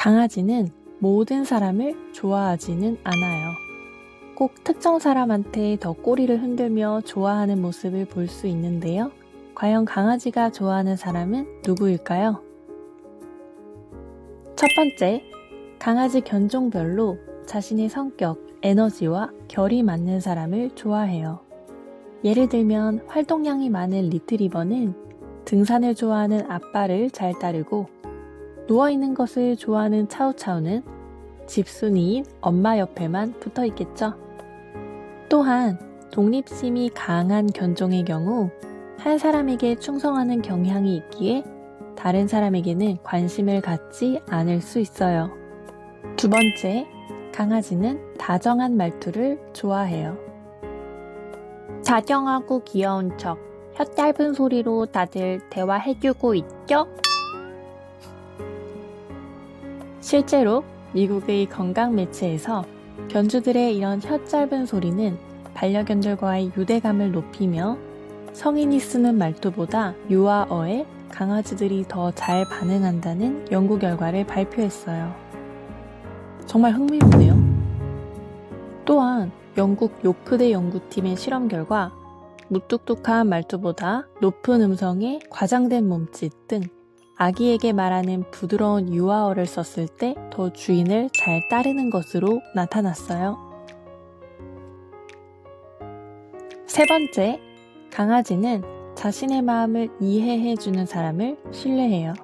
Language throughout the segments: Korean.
강아지는 모든 사람을 좋아하지는 않아요. 꼭 특정 사람한테 더 꼬리를 흔들며 좋아하는 모습을 볼 수 있는데요. 과연 강아지가 좋아하는 사람은 누구일까요? 첫 번째, 강아지 견종별로 자신의 성격, 에너지와 결이 맞는 사람을 좋아해요. 예를 들면 활동량이 많은 리트리버는 등산을 좋아하는 아빠를 잘 따르고, 누워있는 것을 좋아하는 차우차우는 집순이인 엄마 옆에만 붙어 있겠죠. 또한 독립심이 강한 견종의 경우 한 사람에게 충성하는 경향이 있기에 다른 사람에게는 관심을 갖지 않을 수 있어요. 두 번째, 강아지는 다정한 말투를 좋아해요. 다정하고 귀여운 척, 혀 짧은 소리로 다들 대화해주고 있죠? 실제로 미국의 건강 매체에서 견주들의 이런 혀 짧은 소리는 반려견들과의 유대감을 높이며 성인이 쓰는 말투보다 유아어에 강아지들이 더 잘 반응한다는 연구 결과를 발표했어요. 정말 흥미롭네요. 또한 영국 요크대 연구팀의 실험 결과 무뚝뚝한 말투보다 높은 음성에 과장된 몸짓 등 아기에게 말하는 부드러운 유아어를 썼을 때 더 주인을 잘 따르는 것으로 나타났어요. 세 번째, 강아지는 자신의 마음을 이해해주는 사람을 신뢰해요.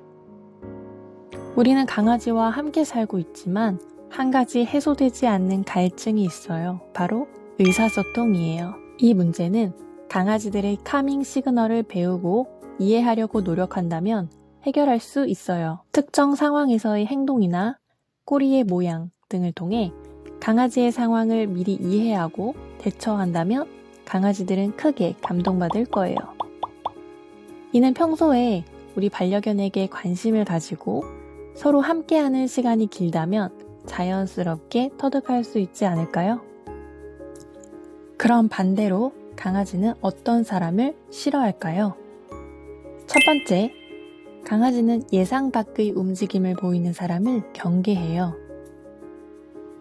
우리는 강아지와 함께 살고 있지만 한 가지 해소되지 않는 갈증이 있어요. 바로 의사소통이에요. 이 문제는 강아지들의 카밍 시그널을 배우고 이해하려고 노력한다면 해결할 수 있어요. 특정 상황에서의 행동이나 꼬리의 모양 등을 통해 강아지의 상황을 미리 이해하고 대처한다면 강아지들은 크게 감동받을 거예요. 이는 평소에 우리 반려견에게 관심을 가지고 서로 함께하는 시간이 길다면 자연스럽게 터득할 수 있지 않을까요? 그럼 반대로 강아지는 어떤 사람을 싫어할까요? 첫 번째, 강아지는 예상 밖의 움직임을 보이는 사람을 경계해요.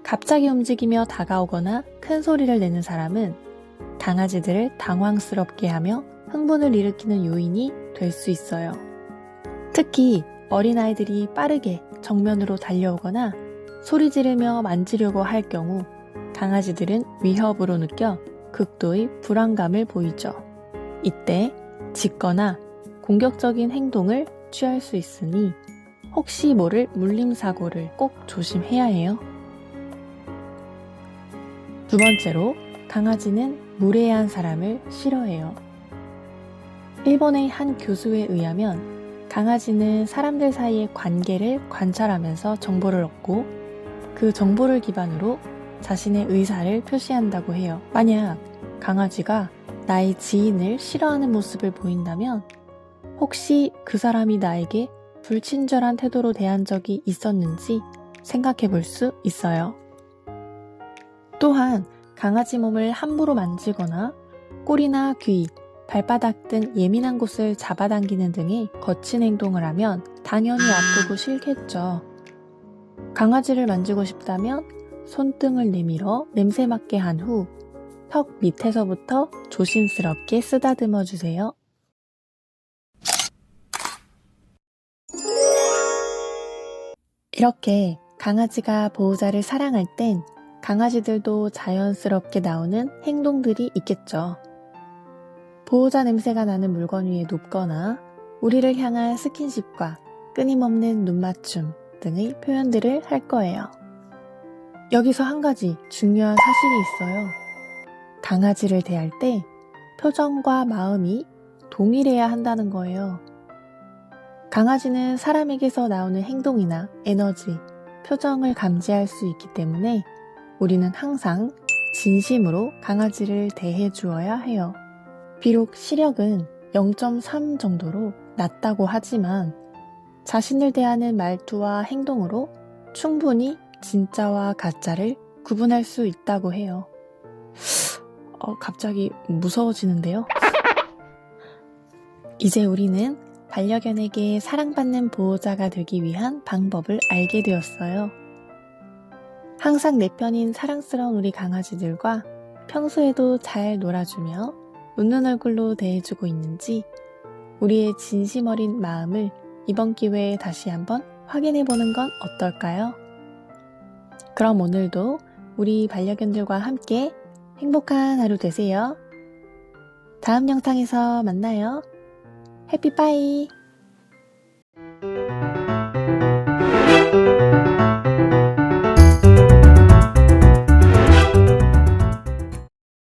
갑자기 움직이며 다가오거나 큰 소리를 내는 사람은 강아지들을 당황스럽게 하며 흥분을 일으키는 요인이 될 수 있어요. 특히 어린아이들이 빠르게 정면으로 달려오거나 소리 지르며 만지려고 할 경우 강아지들은 위협으로 느껴 극도의 불안감을 보이죠. 이때 짖거나 공격적인 행동을 취할 수 있으니 혹시 모를 물림사고를 꼭 조심해야 해요. 두 번째로, 강아지는 무례한 사람을 싫어해요. 일본의 한 교수에 의하면 강아지는 사람들 사이의 관계를 관찰하면서 정보를 얻고 그 정보를 기반으로 자신의 의사를 표시한다고 해요. 만약 강아지가 나의 지인을 싫어하는 모습을 보인다면 혹시 그 사람이 나에게 불친절한 태도로 대한 적이 있었는지 생각해 볼 수 있어요. 또한 강아지 몸을 함부로 만지거나 꼬리나 귀, 발바닥 등 예민한 곳을 잡아당기는 등의 거친 행동을 하면 당연히 아프고 싫겠죠. 강아지를 만지고 싶다면 손등을 내밀어 냄새 맡게 한 후 턱 밑에서부터 조심스럽게 쓰다듬어 주세요. 이렇게 강아지가 보호자를 사랑할 땐 강아지들도 자연스럽게 나오는 행동들이 있겠죠. 보호자 냄새가 나는 물건 위에 눕거나 우리를 향한 스킨십과 끊임없는 눈맞춤 등의 표현들을 할 거예요. 여기서 한 가지 중요한 사실이 있어요. 강아지를 대할 때 표정과 마음이 동일해야 한다는 거예요. 강아지는 사람에게서 나오는 행동이나 에너지, 표정을 감지할 수 있기 때문에 우리는 항상 진심으로 강아지를 대해 주어야 해요. 비록 시력은 0.3 정도로 낮다고 하지만 자신을 대하는 말투와 행동으로 충분히 진짜와 가짜를 구분할 수 있다고 해요. 갑자기 무서워지는데요. 이제 우리는 반려견에게 사랑받는 보호자가 되기 위한 방법을 알게 되었어요. 항상 내 편인 사랑스러운 우리 강아지들과 평소에도 잘 놀아주며 웃는 얼굴로 대해주고 있는지 우리의 진심 어린 마음을 이번 기회에 다시 한번 확인해보는 건 어떨까요? 그럼 오늘도 우리 반려견들과 함께 행복한 하루 되세요. 다음 영상에서 만나요. 해피 빠이!